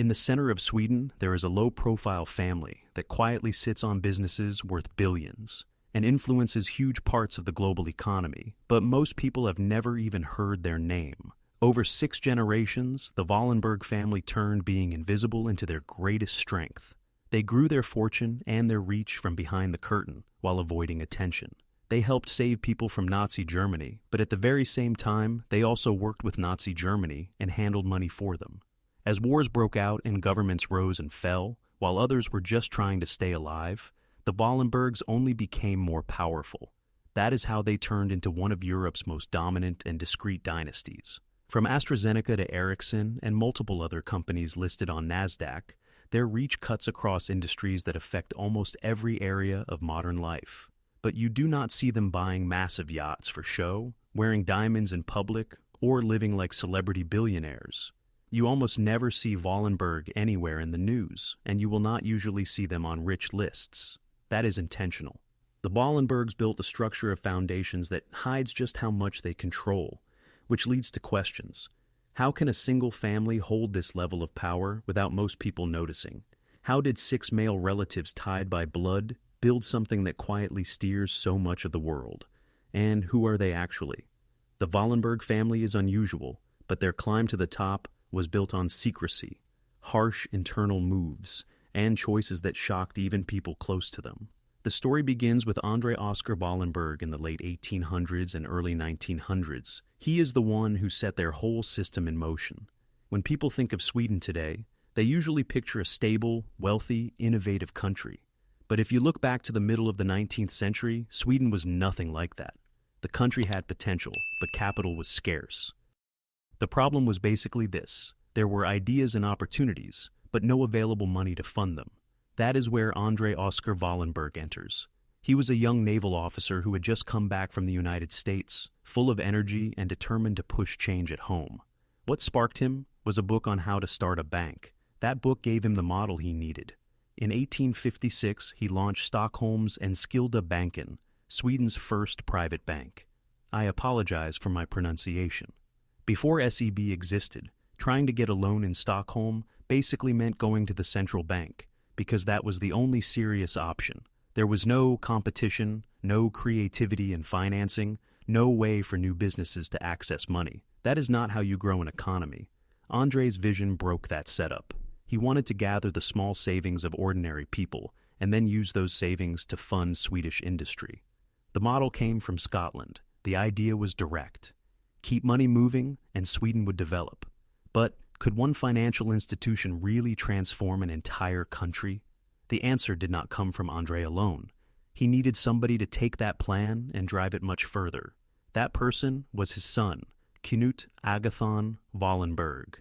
In the center of Sweden, there is a low-profile family that quietly sits on businesses worth billions and influences huge parts of the global economy, but most people have never even heard their name. Over 6 generations, the Wallenberg family turned being invisible into their greatest strength. They grew their fortune and their reach from behind the curtain while avoiding attention. They helped save people from Nazi Germany, but at the very same time, they also worked with Nazi Germany and handled money for them. As wars broke out and governments rose and fell, while others were just trying to stay alive, the Wallenbergs only became more powerful. That is how they turned into one of Europe's most dominant and discreet dynasties. From AstraZeneca to Ericsson and multiple other companies listed on NASDAQ, their reach cuts across industries that affect almost every area of modern life. But you do not see them buying massive yachts for show, wearing diamonds in public, or living like celebrity billionaires. You almost never see Wallenberg anywhere in the news, and you will not usually see them on rich lists. That is intentional. The Wallenbergs built a structure of foundations that hides just how much they control, which leads to questions. How can a single family hold this level of power without most people noticing? How did 6 male relatives tied by blood build something that quietly steers so much of the world? And who are they actually? The Wallenberg family is unusual, but their climb to the top was built on secrecy, harsh internal moves, and choices that shocked even people close to them. The story begins with André Oscar Wallenberg in the late 1800s and early 1900s. He is the one who set their whole system in motion. When people think of Sweden today, they usually picture a stable, wealthy, innovative country. But if you look back to the middle of the 19th century, Sweden was nothing like that. The country had potential, but capital was scarce. The problem was basically this: there were ideas and opportunities, but no available money to fund them. That is where André Oscar Wallenberg enters. He was a young naval officer who had just come back from the United States, full of energy and determined to push change at home. What sparked him was a book on how to start a bank. That book gave him the model he needed. In 1856, he launched Stockholm's Enskilda Banken, Sweden's first private bank. I apologize for my pronunciation. Before SEB existed, trying to get a loan in Stockholm basically meant going to the central bank, because that was the only serious option. There was no competition, no creativity in financing, no way for new businesses to access money. That is not how you grow an economy. André's vision broke that setup. He wanted to gather the small savings of ordinary people and then use those savings to fund Swedish industry. The model came from Scotland. The idea was direct. Keep money moving and Sweden would develop. But could one financial institution really transform an entire country? The answer did not come from André alone. He needed somebody to take that plan and drive it much further. That person was his son, Knut Agathon Wallenberg.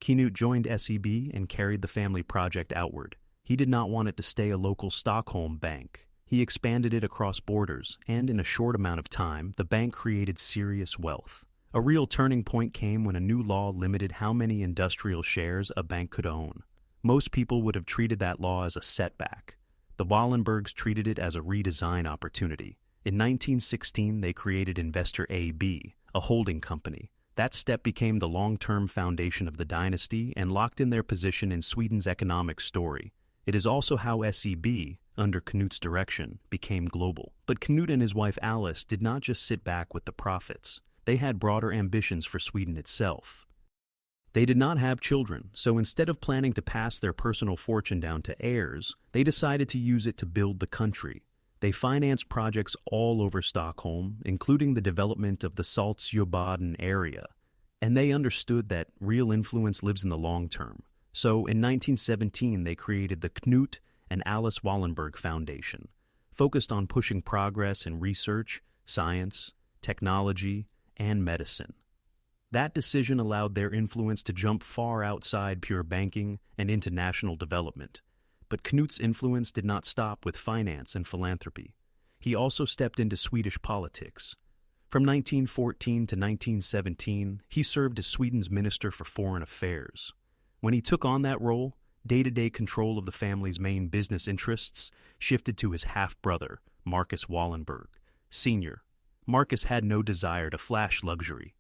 Knut joined SEB and carried the family project outward. He did not want it to stay a local Stockholm bank. He expanded it across borders, and in a short amount of time, the bank created serious wealth. A real turning point came when a new law limited how many industrial shares a bank could own. Most people would have treated that law as a setback. The Wallenbergs treated it as a redesign opportunity. In 1916, they created Investor AB, a holding company. That step became the long-term foundation of the dynasty and locked in their position in Sweden's economic story. It is also how SEB, under Knut's direction, became global. But Knut and his wife Alice did not just sit back with the profits. They had broader ambitions for Sweden itself. They did not have children, so instead of planning to pass their personal fortune down to heirs, they decided to use it to build the country. They financed projects all over Stockholm, including the development of the Saltsjöbaden area. And they understood that real influence lives in the long term. So in 1917, they created the Knut and Alice Wallenberg Foundation, focused on pushing progress in research, science, technology, and medicine. That decision allowed their influence to jump far outside pure banking and into national development. But Knut's influence did not stop with finance and philanthropy. He also stepped into Swedish politics. From 1914 to 1917, he served as Sweden's Minister for Foreign Affairs. When he took on that role, day-to-day control of the family's main business interests shifted to his half-brother, Marcus Wallenberg, Sr. Marcus had no desire to flash luxury.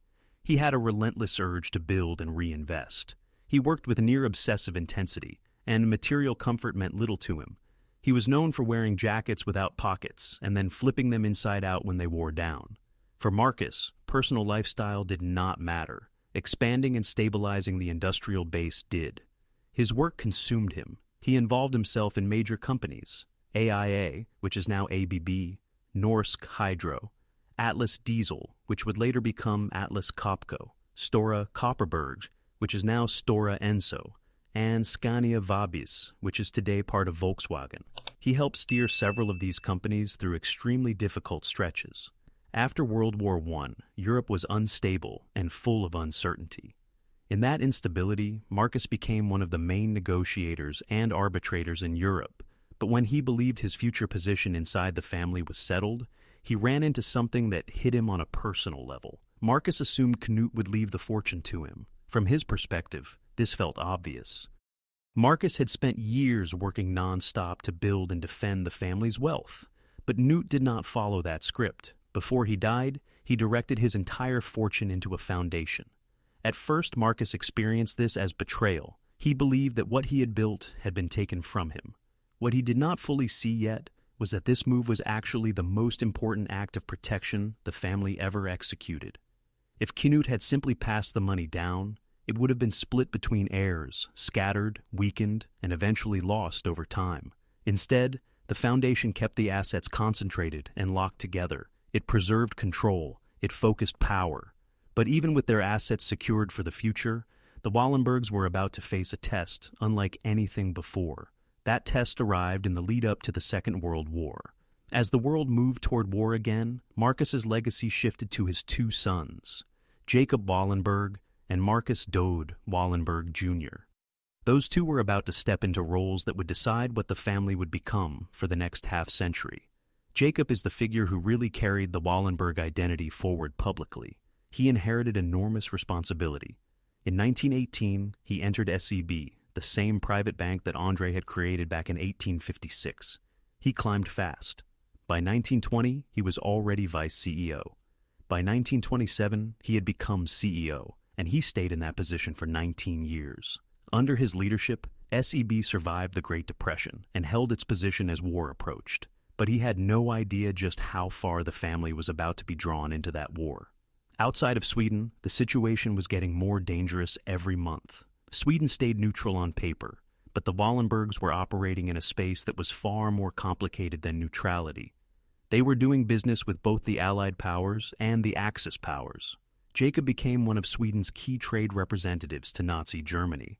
He had a relentless urge to build and reinvest. He worked with near-obsessive intensity, and material comfort meant little to him. He was known for wearing jackets without pockets and then flipping them inside out when they wore down. For Marcus, personal lifestyle did not matter. Expanding and stabilizing the industrial base did. His work consumed him. He involved himself in major companies: AIA, which is now ABB, Norsk Hydro, Atlas Diesel, which would later become Atlas Copco, Stora Kopparberg, which is now Stora Enso, and Scania Vabis, which is today part of Volkswagen. He helped steer several of these companies through extremely difficult stretches. After World War I, Europe was unstable and full of uncertainty. In that instability, Marcus became one of the main negotiators and arbitrators in Europe, but when he believed his future position inside the family was settled, he ran into something that hit him on a personal level. Marcus assumed Knut would leave the fortune to him. From his perspective, this felt obvious. Marcus had spent years working non-stop to build and defend the family's wealth, but Knut did not follow that script. Before he died, he directed his entire fortune into a foundation. At first, Marcus experienced this as betrayal. He believed that what he had built had been taken from him. What he did not fully see yet was that this move was actually the most important act of protection the family ever executed. If Knut had simply passed the money down, it would have been split between heirs, scattered, weakened, and eventually lost over time. Instead, the foundation kept the assets concentrated and locked together. It preserved control. It focused power. But even with their assets secured for the future, the Wallenbergs were about to face a test unlike anything before. That test arrived in the lead-up to the Second World War. As the world moved toward war again, Marcus's legacy shifted to his two sons, Jacob Wallenberg and Marcus Dode Wallenberg Jr. Those two were about to step into roles that would decide what the family would become for the next half-century. Jacob is the figure who really carried the Wallenberg identity forward publicly. He inherited enormous responsibility. In 1918, he entered SEB, the same private bank that André had created back in 1856. He climbed fast. By 1920, he was already vice CEO. By 1927, he had become CEO, and he stayed in that position for 19 years. Under his leadership, SEB survived the Great Depression and held its position as war approached. But he had no idea just how far the family was about to be drawn into that war. Outside of Sweden, the situation was getting more dangerous every month. Sweden stayed neutral on paper, but the Wallenbergs were operating in a space that was far more complicated than neutrality. They were doing business with both the Allied powers and the Axis powers. Jacob became one of Sweden's key trade representatives to Nazi Germany.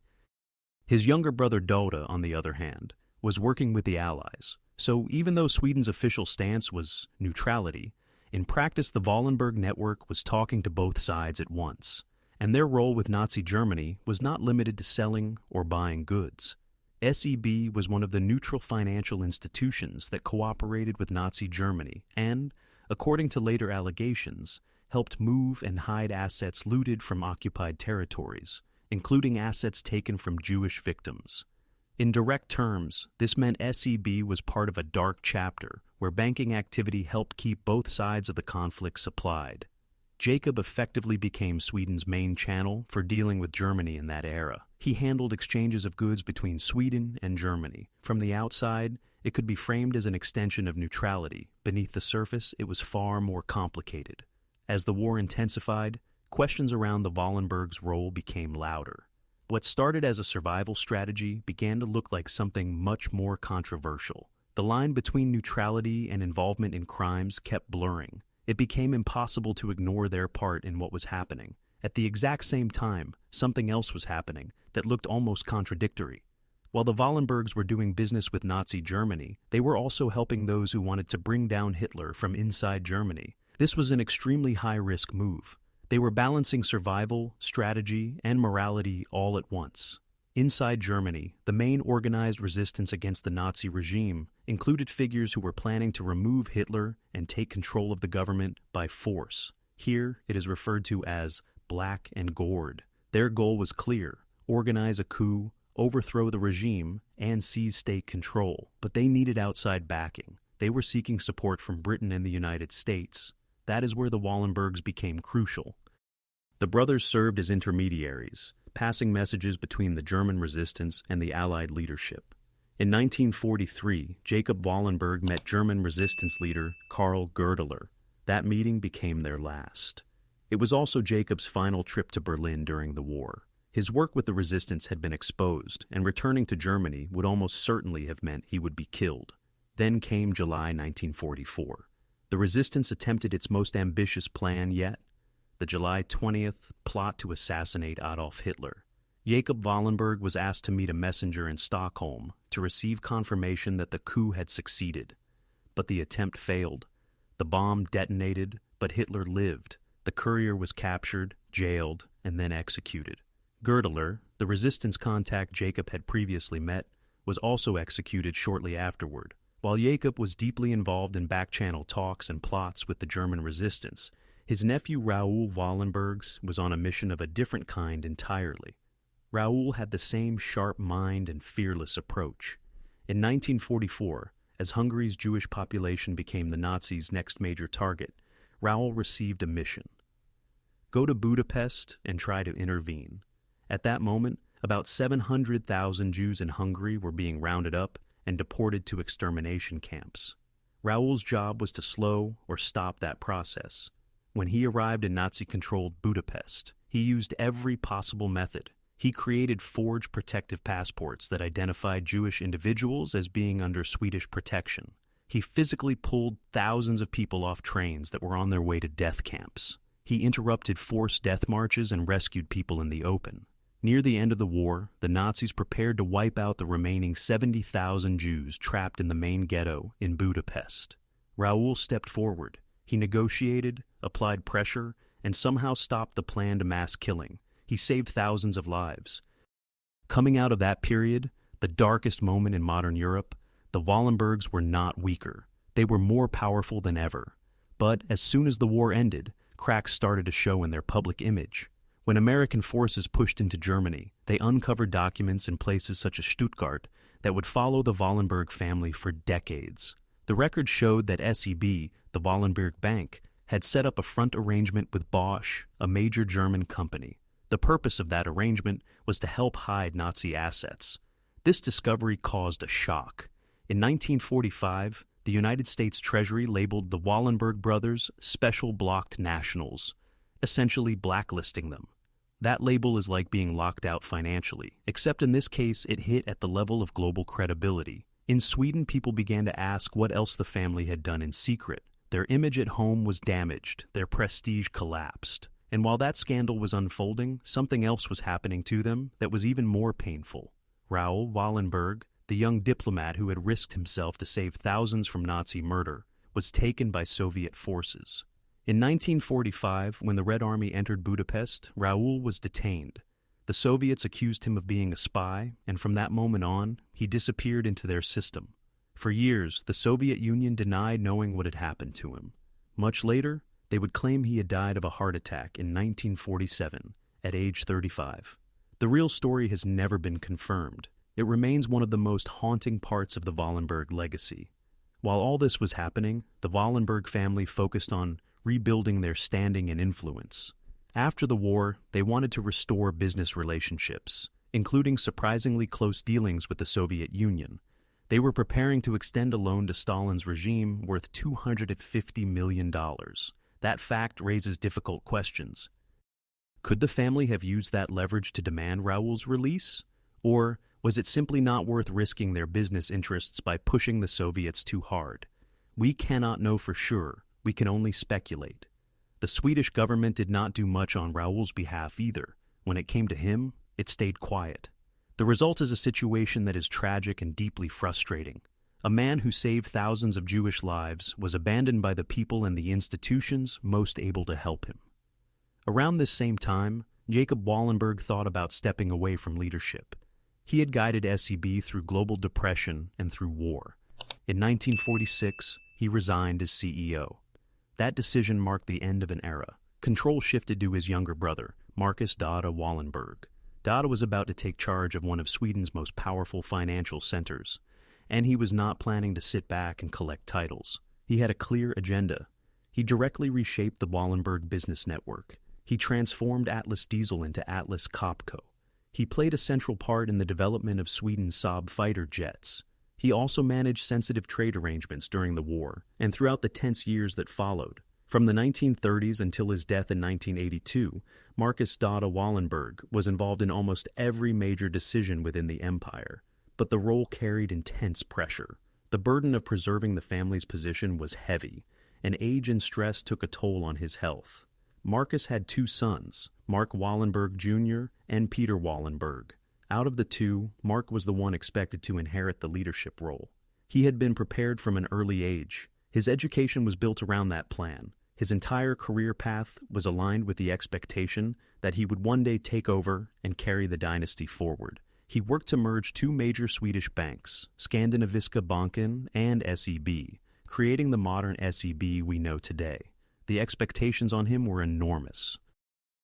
His younger brother Dode, on the other hand, was working with the Allies. So even though Sweden's official stance was neutrality, in practice the Wallenberg network was talking to both sides at once, and their role with Nazi Germany was not limited to selling or buying goods. SEB was one of the neutral financial institutions that cooperated with Nazi Germany and, according to later allegations, helped move and hide assets looted from occupied territories, including assets taken from Jewish victims. In direct terms, this meant SEB was part of a dark chapter where banking activity helped keep both sides of the conflict supplied. Jacob effectively became Sweden's main channel for dealing with Germany in that era. He handled exchanges of goods between Sweden and Germany. From the outside, it could be framed as an extension of neutrality. Beneath the surface, it was far more complicated. As the war intensified, questions around the Wallenbergs' role became louder. What started as a survival strategy began to look like something much more controversial. The line between neutrality and involvement in crimes kept blurring. It became impossible to ignore their part in what was happening. At the exact same time, something else was happening that looked almost contradictory. While the Wallenbergs were doing business with Nazi Germany, they were also helping those who wanted to bring down Hitler from inside Germany. This was an extremely high-risk move. They were balancing survival, strategy, and morality all at once. Inside Germany, the main organized resistance against the Nazi regime included figures who were planning to remove Hitler and take control of the government by force. Here, it is referred to as Black and Gored. Their goal was clear: organize a coup, overthrow the regime, and seize state control. But they needed outside backing. They were seeking support from Britain and the United States. That is where the Wallenbergs became crucial. The brothers served as intermediaries, passing messages between the German resistance and the Allied leadership. In 1943, Jacob Wallenberg met German resistance leader Karl Goerdeler. That meeting became their last. It was also Jacob's final trip to Berlin during the war. His work with the resistance had been exposed, and returning to Germany would almost certainly have meant he would be killed. Then came July 1944. The resistance attempted its most ambitious plan yet, the July 20th plot to assassinate Adolf Hitler. Jacob Wallenberg was asked to meet a messenger in Stockholm to receive confirmation that the coup had succeeded. But the attempt failed. The bomb detonated, but Hitler lived. The courier was captured, jailed, and then executed. Goerdeler, the resistance contact Jacob had previously met, was also executed shortly afterward. While Jacob was deeply involved in back-channel talks and plots with the German resistance, his nephew Raoul Wallenberg was on a mission of a different kind entirely. Raoul had the same sharp mind and fearless approach. In 1944, as Hungary's Jewish population became the Nazis' next major target, Raoul received a mission. Go to Budapest and try to intervene. At that moment, about 700,000 Jews in Hungary were being rounded up and deported to extermination camps. Raoul's job was to slow or stop that process. When he arrived in Nazi-controlled Budapest, he used every possible method. He created forged protective passports that identified Jewish individuals as being under Swedish protection. He physically pulled thousands of people off trains that were on their way to death camps. He interrupted forced death marches and rescued people in the open. Near the end of the war, the Nazis prepared to wipe out the remaining 70,000 Jews trapped in the main ghetto in Budapest. Raoul stepped forward. He negotiated, applied pressure, and somehow stopped the planned mass killing. He saved thousands of lives. Coming out of that period, the darkest moment in modern Europe, the Wallenbergs were not weaker. They were more powerful than ever. But as soon as the war ended, cracks started to show in their public image. When American forces pushed into Germany, they uncovered documents in places such as Stuttgart that would follow the Wallenberg family for decades. The records showed that SEB, the Wallenberg Bank, had set up a front arrangement with Bosch, a major German company. The purpose of that arrangement was to help hide Nazi assets. This discovery caused a shock. In 1945, the United States Treasury labeled the Wallenberg brothers special blocked nationals, essentially blacklisting them. That label is like being locked out financially, except in this case it hit at the level of global credibility. In Sweden, people began to ask what else the family had done in secret. Their image at home was damaged, their prestige collapsed. And while that scandal was unfolding, something else was happening to them that was even more painful. Raoul Wallenberg, the young diplomat who had risked himself to save thousands from Nazi murder, was taken by Soviet forces. In 1945, when the Red Army entered Budapest, Raoul was detained. The Soviets accused him of being a spy, and from that moment on, he disappeared into their system. For years, the Soviet Union denied knowing what had happened to him. Much later, they would claim he had died of a heart attack in 1947, at age 35. The real story has never been confirmed. It remains one of the most haunting parts of the Wallenberg legacy. While all this was happening, the Wallenberg family focused on rebuilding their standing and influence. After the war, they wanted to restore business relationships, including surprisingly close dealings with the Soviet Union. They were preparing to extend a loan to Stalin's regime worth $250 million. That fact raises difficult questions. Could the family have used that leverage to demand Raoul's release? Or was it simply not worth risking their business interests by pushing the Soviets too hard? We cannot know for sure. We can only speculate. The Swedish government did not do much on Raoul's behalf either. When it came to him, it stayed quiet. The result is a situation that is tragic and deeply frustrating. A man who saved thousands of Jewish lives was abandoned by the people and the institutions most able to help him. Around this same time, Jacob Wallenberg thought about stepping away from leadership. He had guided SEB through global depression and through war. In 1946, he resigned as CEO. That decision marked the end of an era. Control shifted to his younger brother, Marcus Dada Wallenberg. Dada was about to take charge of one of Sweden's most powerful financial centers, and he was not planning to sit back and collect titles. He had a clear agenda. He directly reshaped the Wallenberg business network. He transformed Atlas Diesel into Atlas Copco. He played a central part in the development of Sweden's Saab fighter jets. He also managed sensitive trade arrangements during the war and throughout the tense years that followed. From the 1930s until his death in 1982, Marcus Dada Wallenberg was involved in almost every major decision within the empire. But the role carried intense pressure. The burden of preserving the family's position was heavy, and age and stress took a toll on his health. Marcus had two sons, Mark Wallenberg Jr. and Peter Wallenberg. Out of the two, Mark was the one expected to inherit the leadership role. He had been prepared from an early age. His education was built around that plan. His entire career path was aligned with the expectation that he would one day take over and carry the dynasty forward. He worked to merge two major Swedish banks, Skandinaviska Banken and SEB, creating the modern SEB we know today. The expectations on him were enormous.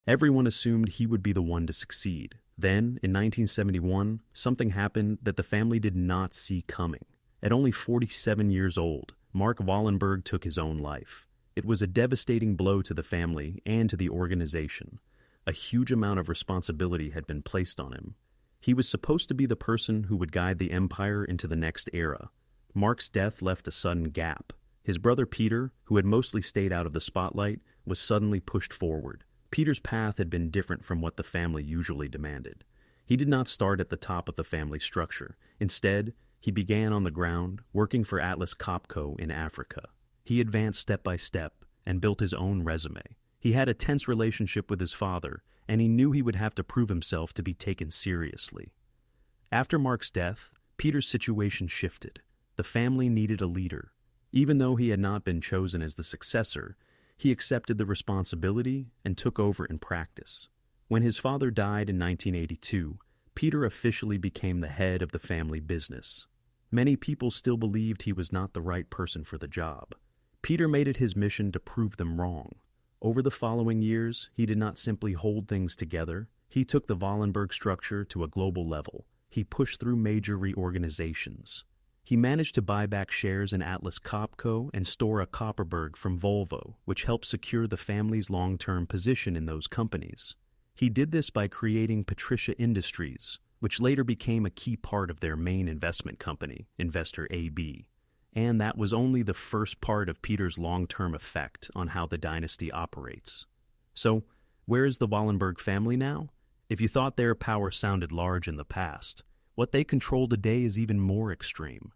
Everyone assumed he would be the one to succeed. Then, in 1971, something happened that the family did not see coming. At only 47 years old, Mark Wallenberg took his own life. It was a devastating blow to the family and to the organization. A huge amount of responsibility had been placed on him. He was supposed to be the person who would guide the empire into the next era. Mark's death left a sudden gap. His brother Peter, who had mostly stayed out of the spotlight, was suddenly pushed forward. Peter's path had been different from what the family usually demanded. He did not start at the top of the family structure. Instead, he began on the ground, working for Atlas Copco in Africa. He advanced step by step and built his own resume. He had a tense relationship with his father, and he knew he would have to prove himself to be taken seriously. After Mark's death, Peter's situation shifted. The family needed a leader. Even though he had not been chosen as the successor, he accepted the responsibility and took over in practice. When his father died in 1982, Peter officially became the head of the family business. Many people still believed he was not the right person for the job. Peter made it his mission to prove them wrong. Over the following years, he did not simply hold things together. He took the Wallenberg structure to a global level. He pushed through major reorganizations. He managed to buy back shares in Atlas Copco and Stora Kopparberg from Volvo, which helped secure the family's long-term position in those companies. He did this by creating Patricia Industries, which later became a key part of their main investment company, Investor AB. And that was only the first part of Peter's long-term effect on how the dynasty operates. So, where is the Wallenberg family now? If you thought their power sounded large in the past, what they control today is even more extreme.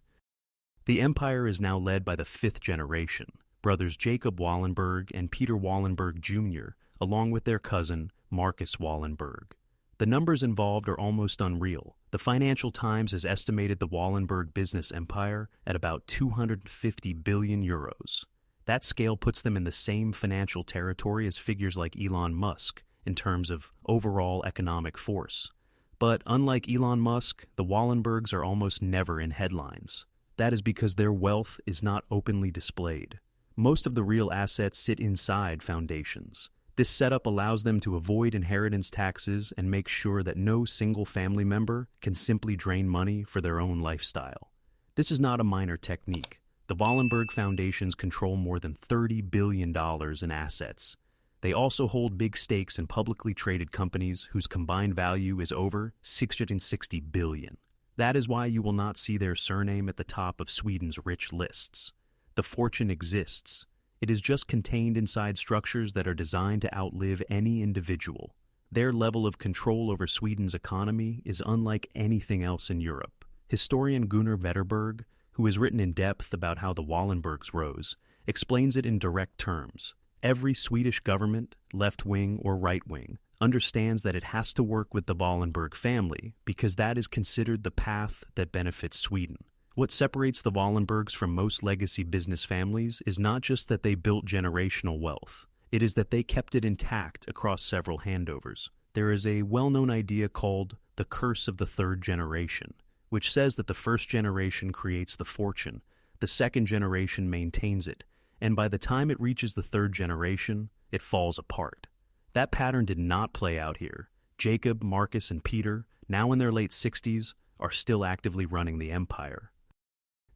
The empire is now led by the fifth generation, brothers Jacob Wallenberg and Peter Wallenberg Jr., along with their cousin, Marcus Wallenberg. The numbers involved are almost unreal. The Financial Times has estimated the Wallenberg business empire at about 250 billion euros. That scale puts them in the same financial territory as figures like Elon Musk in terms of overall economic force. But unlike Elon Musk, the Wallenbergs are almost never in headlines. That is because their wealth is not openly displayed. Most of the real assets sit inside foundations. This setup allows them to avoid inheritance taxes and make sure that no single family member can simply drain money for their own lifestyle. This is not a minor technique. The Wallenberg Foundations control more than $30 billion in assets. They also hold big stakes in publicly traded companies whose combined value is over $660 billion. That is why you will not see their surname at the top of Sweden's rich lists. The fortune exists. It is just contained inside structures that are designed to outlive any individual. Their level of control over Sweden's economy is unlike anything else in Europe. Historian Gunnar Wetterberg, who has written in depth about how the Wallenbergs rose, explains it in direct terms. Every Swedish government, left-wing or right-wing, understands that it has to work with the Wallenberg family because that is considered the path that benefits Sweden. What separates the Wallenbergs from most legacy business families is not just that they built generational wealth. It is that they kept it intact across several handovers. There is a well-known idea called the curse of the third generation, which says that the first generation creates the fortune, the second generation maintains it, and by the time it reaches the third generation, it falls apart. That pattern did not play out here. Jacob, Marcus, and Peter, now in their late 60s, are still actively running the empire.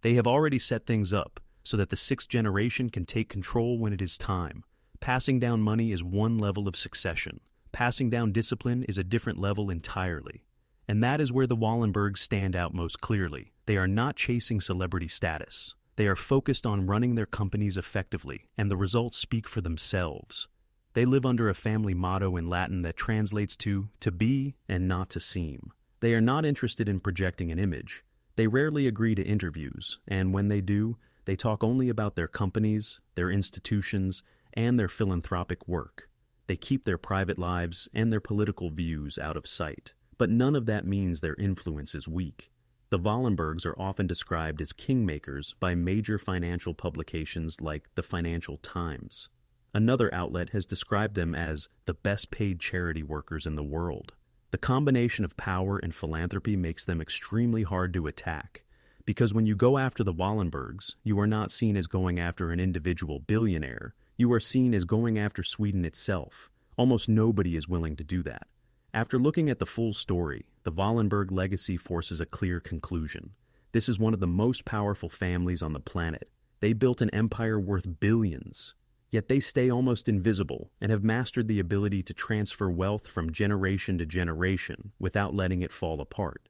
They have already set things up so that the sixth generation can take control when it is time. Passing down money is one level of succession, Passing down discipline is a different level entirely. And that is where the Wallenbergs stand out most clearly. They are not chasing celebrity status. They are focused on running their companies effectively, and the results speak for themselves. They live under a family motto in Latin that translates to be and not to seem. They are not interested in projecting an image. They rarely agree to interviews, and when they do, they talk only about their companies, their institutions, and their philanthropic work. They keep their private lives and their political views out of sight. But none of that means their influence is weak. The Wallenbergs are often described as kingmakers by major financial publications like the Financial Times. Another outlet has described them as the best-paid charity workers in the world. The combination of power and philanthropy makes them extremely hard to attack, because when you go after the Wallenbergs, you are not seen as going after an individual billionaire. You are seen as going after Sweden itself. Almost nobody is willing to do that. After looking at the full story, the Wallenberg legacy forces a clear conclusion. This is one of the most powerful families on the planet. They built an empire worth billions. Yet they stay almost invisible and have mastered the ability to transfer wealth from generation to generation without letting it fall apart.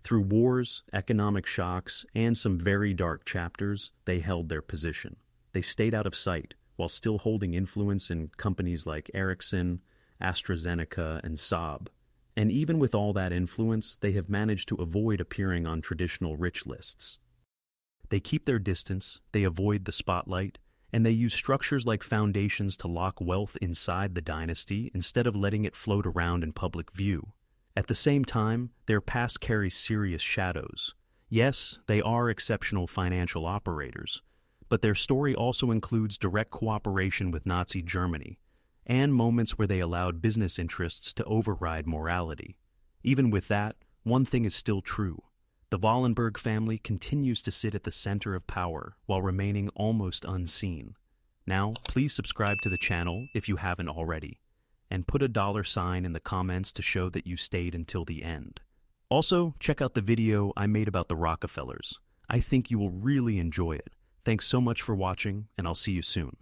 Through wars, economic shocks, and some very dark chapters, they held their position. They stayed out of sight while still holding influence in companies like Ericsson, AstraZeneca, and Saab. And even with all that influence, they have managed to avoid appearing on traditional rich lists. They keep their distance, they avoid the spotlight, and they use structures like foundations to lock wealth inside the dynasty instead of letting it float around in public view. At the same time, their past carries serious shadows. Yes, they are exceptional financial operators, but their story also includes direct cooperation with Nazi Germany, and moments where they allowed business interests to override morality. Even with that, one thing is still true. The Wallenberg family continues to sit at the center of power while remaining almost unseen. Now, please subscribe to the channel if you haven't already, and put a $sign in the comments to show that you stayed until the end. Also, check out the video I made about the Rockefellers. I think you will really enjoy it. Thanks so much for watching, and I'll see you soon.